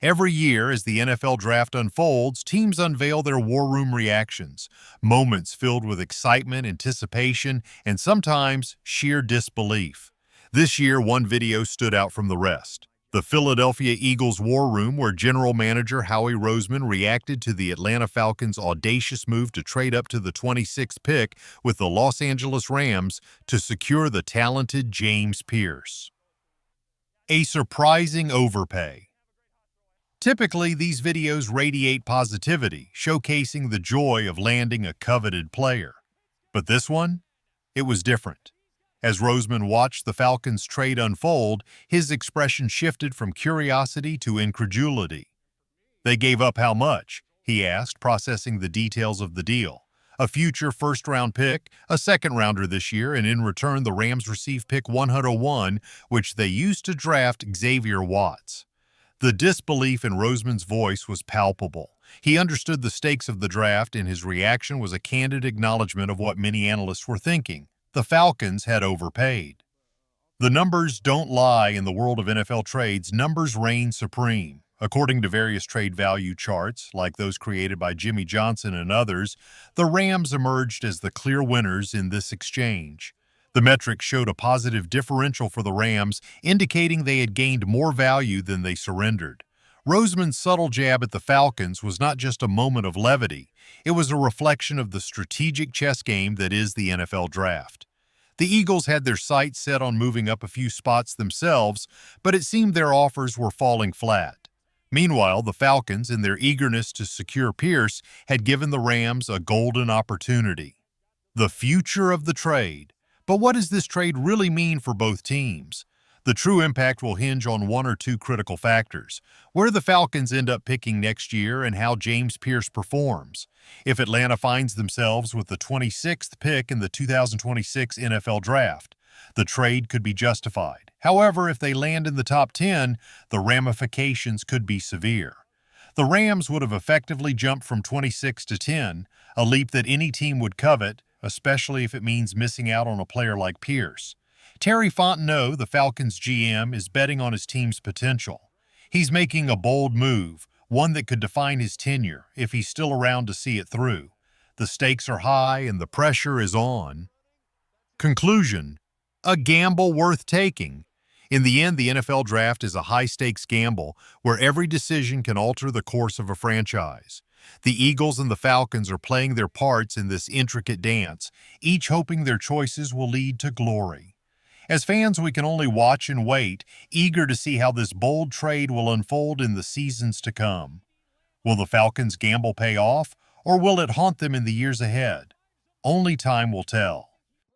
Every year, as the NFL draft unfolds, teams unveil their war room reactions, moments filled with excitement, anticipation, and sometimes sheer disbelief. This year, one video stood out from the rest. The Philadelphia Eagles war room, where General Manager Howie Roseman reacted to the Atlanta Falcons' audacious move to trade up to the 26th pick with the Los Angeles Rams to secure the talented James Pierce. A surprising overpay. Typically, these videos radiate positivity, showcasing the joy of landing a coveted player. But this one? It was different. As Roseman watched the Falcons trade unfold, his expression shifted from curiosity to incredulity. "They gave up how much?" he asked, processing the details of the deal. "A future first-round pick, a second-rounder this year, and in return the Rams received pick 101, which they used to draft Xavier Watts." The disbelief in Roseman's voice was palpable. He understood the stakes of the draft, and his reaction was a candid acknowledgement of what many analysts were thinking. The Falcons had overpaid. The numbers don't lie in the world of NFL trades. Numbers reign supreme. According to various trade value charts, like those created by Jimmy Johnson and others, the Rams emerged as the clear winners in this exchange. The metrics showed a positive differential for the Rams, indicating they had gained more value than they surrendered. Roseman's subtle jab at the Falcons was not just a moment of levity. It was a reflection of the strategic chess game that is the NFL draft. The Eagles had their sights set on moving up a few spots themselves, but it seemed their offers were falling flat. Meanwhile, the Falcons, in their eagerness to secure Pierce, had given the Rams a golden opportunity. The future of the trade. But what does this trade really mean for both teams? The true impact will hinge on one or two critical factors: where the Falcons end up picking next year and how James Pierce performs. If Atlanta finds themselves with the 26th pick in the 2026 NFL Draft, the trade could be justified. However, if they land in the top 10, the ramifications could be severe. The Rams would have effectively jumped from 26 to 10, a leap that any team would covet, especially if it means missing out on a player like Pierce. Terry Fontenot, the Falcons GM, is betting on his team's potential. He's making a bold move, one that could define his tenure if he's still around to see it through. The stakes are high and the pressure is on. Conclusion: a gamble worth taking. In the end, the NFL Draft is a high-stakes gamble where every decision can alter the course of a franchise. The Eagles and the Falcons are playing their parts in this intricate dance, each hoping their choices will lead to glory. As fans, we can only watch and wait, eager to see how this bold trade will unfold in the seasons to come. Will the Falcons' gamble pay off, or will it haunt them in the years ahead? Only time will tell.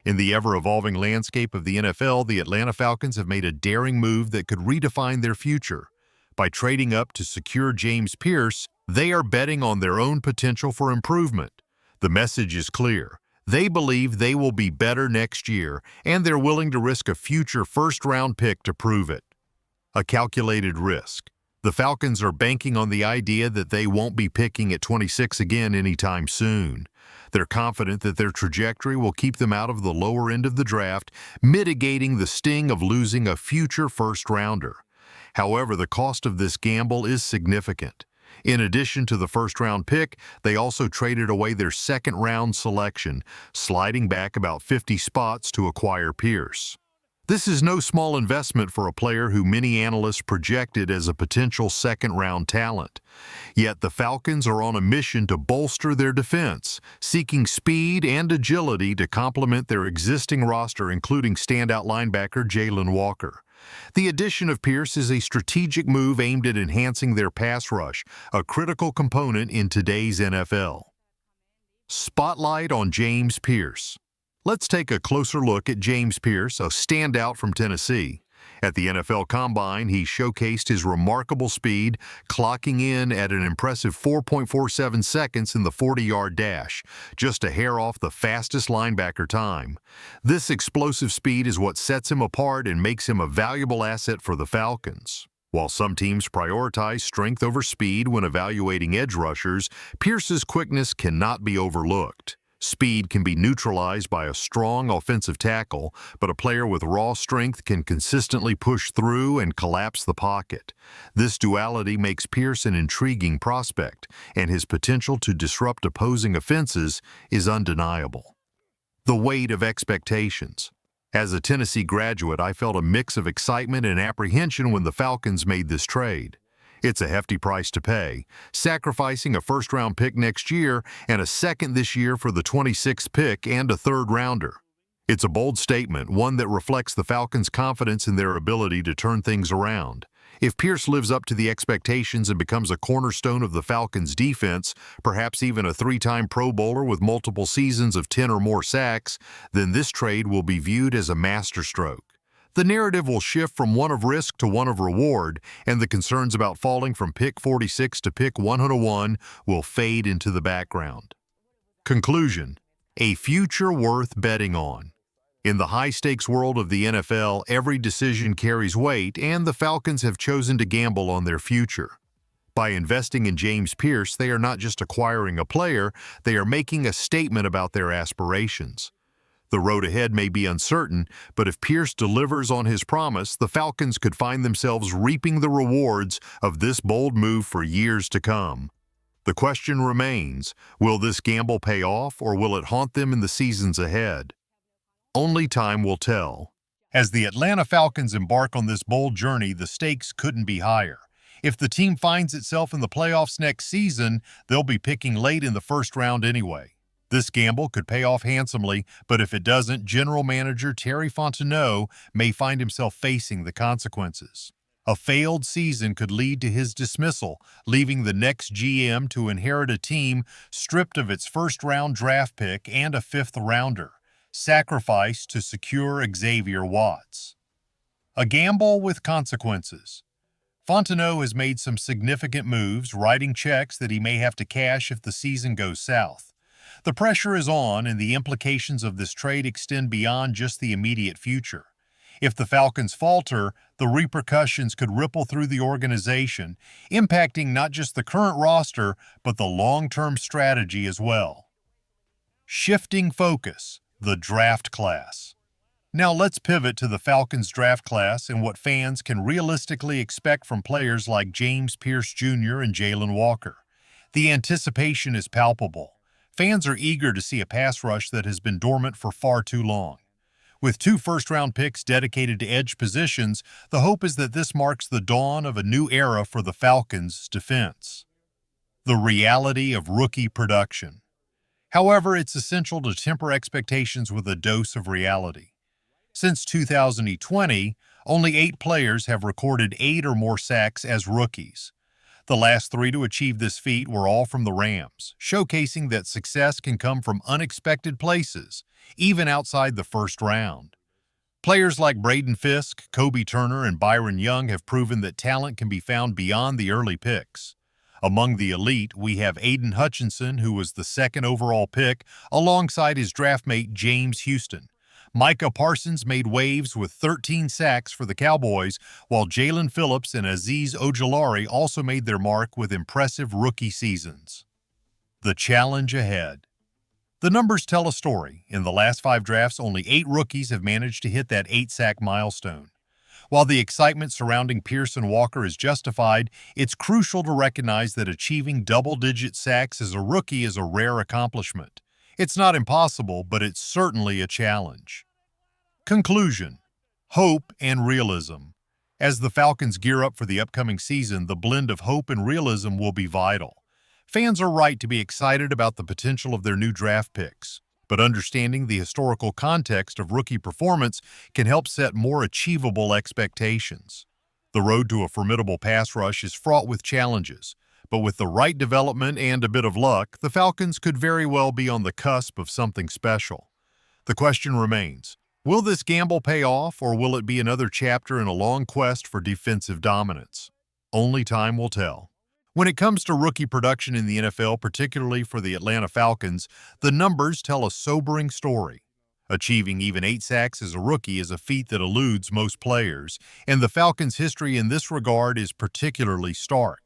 In the ever-evolving landscape of the NFL, the Atlanta Falcons have made a daring move that could redefine their future. By trading up to secure James Pierce, they are betting on their own potential for improvement. The message is clear. They believe they will be better next year, and they're willing to risk a future first-round pick to prove it. A calculated risk. The Falcons are banking on the idea that they won't be picking at 26 again anytime soon. They're confident that their trajectory will keep them out of the lower end of the draft, mitigating the sting of losing a future first-rounder. However, the cost of this gamble is significant. In addition to the first-round pick, they also traded away their second-round selection, sliding back about 50 spots to acquire Pierce. This is no small investment for a player who many analysts projected as a potential second-round talent. Yet the Falcons are on a mission to bolster their defense, seeking speed and agility to complement their existing roster, including standout linebacker Jalen Walker. The addition of Pierce is a strategic move aimed at enhancing their pass rush, a critical component in today's NFL. Spotlight on James Pierce. Let's take a closer look at James Pierce, a standout from Tennessee. At the NFL Combine, he showcased his remarkable speed, clocking in at an impressive 4.47 seconds in the 40-yard dash, just a hair off the fastest linebacker time. This explosive speed is what sets him apart and makes him a valuable asset for the Falcons. While some teams prioritize strength over speed when evaluating edge rushers, Pierce's quickness cannot be overlooked. Speed can be neutralized by a strong offensive tackle, but a player with raw strength can consistently push through and collapse the pocket. This duality makes Pierce an intriguing prospect, and his potential to disrupt opposing offenses is undeniable. The weight of expectations. As a Tennessee graduate, I felt a mix of excitement and apprehension when the Falcons made this trade. It's a hefty price to pay, sacrificing a first-round pick next year and a second this year for the 26th pick and a third-rounder. It's a bold statement, one that reflects the Falcons' confidence in their ability to turn things around. If Pierce lives up to the expectations and becomes a cornerstone of the Falcons' defense, perhaps even a three-time Pro Bowler with multiple seasons of 10 or more sacks, then this trade will be viewed as a masterstroke. The narrative will shift from one of risk to one of reward, and the concerns about falling from pick 46 to pick 101 will fade into the background. Conclusion: a future worth betting on. In the high-stakes world of the NFL, every decision carries weight, and the Falcons have chosen to gamble on their future. By investing in James Pierce, they are not just acquiring a player, they are making a statement about their aspirations. The road ahead may be uncertain, but if Pierce delivers on his promise, the Falcons could find themselves reaping the rewards of this bold move for years to come. The question remains, will this gamble pay off, or will it haunt them in the seasons ahead? Only time will tell. As the Atlanta Falcons embark on this bold journey, the stakes couldn't be higher. If the team finds itself in the playoffs next season, they'll be picking late in the first round anyway. This gamble could pay off handsomely, but if it doesn't, General Manager Terry Fontenot may find himself facing the consequences. A failed season could lead to his dismissal, leaving the next GM to inherit a team stripped of its first-round draft pick and a fifth-rounder, sacrificed to secure Xavier Watts. A gamble with consequences. Fontenot has made some significant moves, writing checks that he may have to cash if the season goes south. The pressure is on, and the implications of this trade extend beyond just the immediate future. If the Falcons falter, the repercussions could ripple through the organization, impacting not just the current roster, but the long-term strategy as well. Shifting focus, the draft class. Now let's pivot to the Falcons draft class and what fans can realistically expect from players like James Pierce Jr. and Jalen Walker. The anticipation is palpable. Fans are eager to see a pass rush that has been dormant for far too long. With 2 first-round picks dedicated to edge positions, the hope is that this marks the dawn of a new era for the Falcons' defense. The reality of rookie production. However, it's essential to temper expectations with a dose of reality. Since 2020, only 8 players have recorded 8 or more sacks as rookies. The last 3 to achieve this feat were all from the Rams, showcasing that success can come from unexpected places, even outside the first round. Players like Braden Fisk, Kobe Turner, and Byron Young have proven that talent can be found beyond the early picks. Among the elite, we have Aiden Hutchinson, who was the 2nd overall pick, alongside his draftmate James Houston. Micah Parsons made waves with 13 sacks for the Cowboys, while Jalen Phillips and Azeez Ojulari also made their mark with impressive rookie seasons. The challenge ahead. The numbers tell a story. In the last 5 drafts, only 8 rookies have managed to hit that 8-sack milestone. While the excitement surrounding Pierce and Walker is justified, it's crucial to recognize that achieving double-digit sacks as a rookie is a rare accomplishment. It's not impossible, but it's certainly a challenge. Conclusion: hope and realism. As the Falcons gear up for the upcoming season, the blend of hope and realism will be vital. Fans are right to be excited about the potential of their new draft picks, but understanding the historical context of rookie performance can help set more achievable expectations. The road to a formidable pass rush is fraught with challenges, but with the right development and a bit of luck, the Falcons could very well be on the cusp of something special. The question remains, will this gamble pay off, or will it be another chapter in a long quest for defensive dominance? Only time will tell. When it comes to rookie production in the NFL, particularly for the Atlanta Falcons, the numbers tell a sobering story. Achieving even 8 sacks as a rookie is a feat that eludes most players, and the Falcons' history in this regard is particularly stark.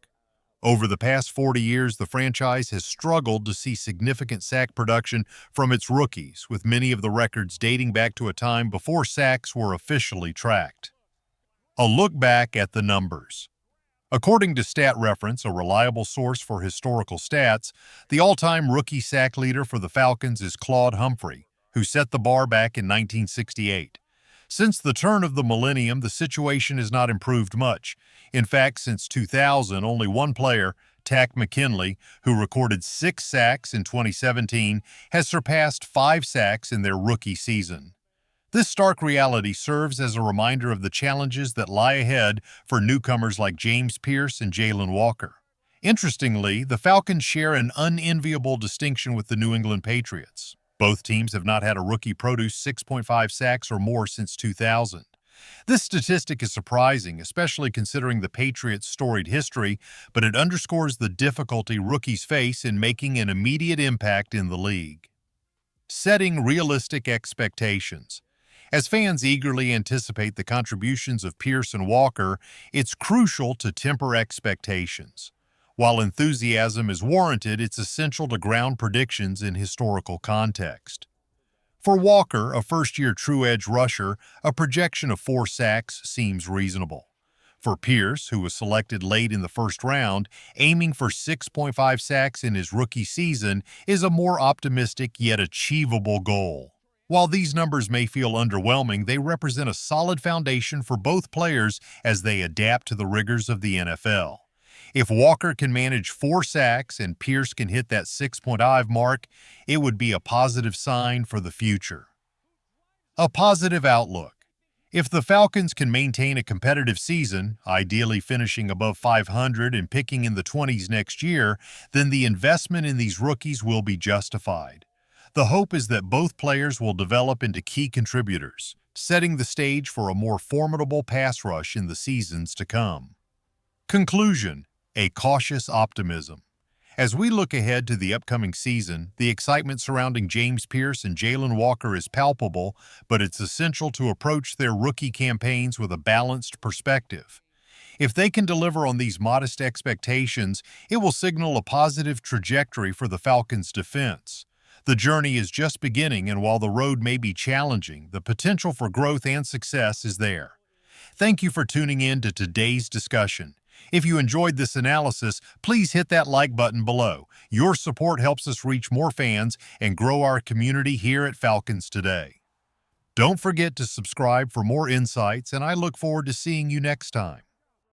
Over the past 40 years, the franchise has struggled to see significant sack production from its rookies, with many of the records dating back to a time before sacks were officially tracked. A look back at the numbers. According to Stat Reference, a reliable source for historical stats, the all-time rookie sack leader for the Falcons is Claude Humphrey, who set the bar back in 1968. Since the turn of the millennium, the situation has not improved much. In fact, since 2000, only one player, Tack McKinley, who recorded 6 sacks in 2017, has surpassed 5 sacks in their rookie season. This stark reality serves as a reminder of the challenges that lie ahead for newcomers like James Pierce and Jalen Walker. Interestingly, the Falcons share an unenviable distinction with the New England Patriots. Both teams have not had a rookie produce 6.5 sacks or more since 2000. This statistic is surprising, especially considering the Patriots' storied history, but it underscores the difficulty rookies face in making an immediate impact in the league. Setting realistic expectations. As fans eagerly anticipate the contributions of Pierce and Walker, it's crucial to temper expectations. While enthusiasm is warranted, it's essential to ground predictions in historical context. For Walker, a first-year true-edge rusher, a projection of 4 sacks seems reasonable. For Pierce, who was selected late in the first round, aiming for 6.5 sacks in his rookie season is a more optimistic yet achievable goal. While these numbers may feel underwhelming, they represent a solid foundation for both players as they adapt to the rigors of the NFL. If Walker can manage 4 sacks and Pierce can hit that 6.5 mark, it would be a positive sign for the future. A positive outlook. If the Falcons can maintain a competitive season, ideally finishing above 500 and picking in the 20s next year, then the investment in these rookies will be justified. The hope is that both players will develop into key contributors, setting the stage for a more formidable pass rush in the seasons to come. Conclusion: a cautious optimism. As we look ahead to the upcoming season, the excitement surrounding James Pierce and Jalen Walker is palpable, but it's essential to approach their rookie campaigns with a balanced perspective. If they can deliver on these modest expectations, it will signal a positive trajectory for the Falcons' defense. The journey is just beginning, and while the road may be challenging, the potential for growth and success is there. Thank you for tuning in to today's discussion. If you enjoyed this analysis, please hit that like button below. Your support helps us reach more fans and grow our community here at Falcons Today. Don't forget to subscribe for more insights, and I look forward to seeing you next time.